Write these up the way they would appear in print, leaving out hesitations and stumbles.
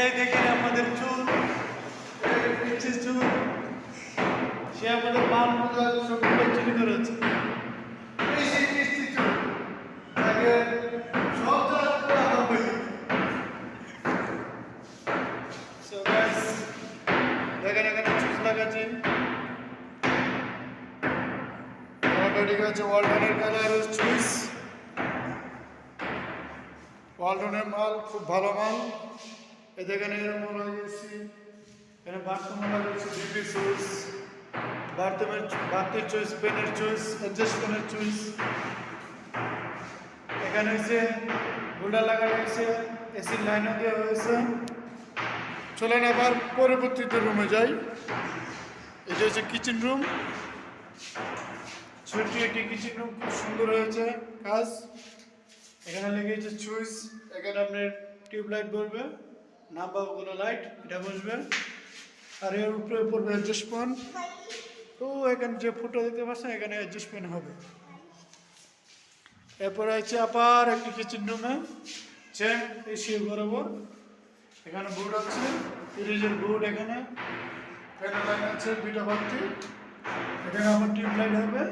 এই দেখেন আমাদের চুল, চুল, সে আমাদের মান মজার সবগুলো চুরি করেছে। এই সেই মিষ্টি চুল, তাকে সব জায়গা করা হবে। So guys, দেখেন এখানে চুজ লাগাচ্ছি। অলরেডি গেছে ওয়ালটনের কালার চুজ। ওয়ালটনের মাল খুব ভালো মাল। এই দেখেন এরকম লাগিয়েছি। এখানে বাথরুমে লাগিয়েছি বিপি সুইচ, বাথের চুইস, পেনের চুইস, অ্যাডজাস্ট পেনের চুইস। এখানে হয়েছে হোল্ডার লাগানো হয়েছে, এসির লাইনও দেওয়া হয়েছে। চলেন আবার পরবর্তীতে রুমে যাই। এটা হচ্ছে কিচেন রুম, ছোট্ট একটি কিচেন রুম, খুব সুন্দর হয়েছে কাজ। এখানে লেগেছে সুইচ, এখানে আপনার টিউবলাইট বলবে, নাম্বারগুলো লাইট এটা বসবে। আর এর উপরে পড়বে অ্যাডজাস্ট ফ্যান। তো এখানে যে ফুটো দিতে পারছেন এখানে অ্যাডজাস্ট ফ্যান হবে। এরপরে আছে আবার একটি কিচেন রুমে চেন এসি বরাবর। এখানে বোর্ড আছে, ফ্রিজের বোর্ড, এখানে ফ্যানের লাইন আছে দুইটা বাতি। এখানে আমার টিউবলাইট হবে,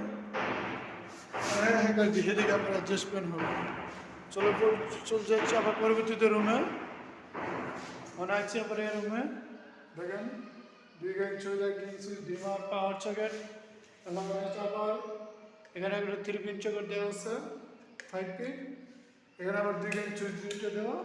সেদিকে আপনার অ্যাডজাস্টমেন্ট হবে। চলে যাচ্ছে আবার পরবর্তীতে রুমে। মনে আছে আবার এই রুমে দেখেন 2 gate switch, 1 gate switch, dimmer, power socket লাগানো আছে। আবার এখানে একটা 3 পিন সকেট দেওয়া আছে 5 পিন। এখানে আবার 2 গেট সুইচ দুইটা দেওয়া।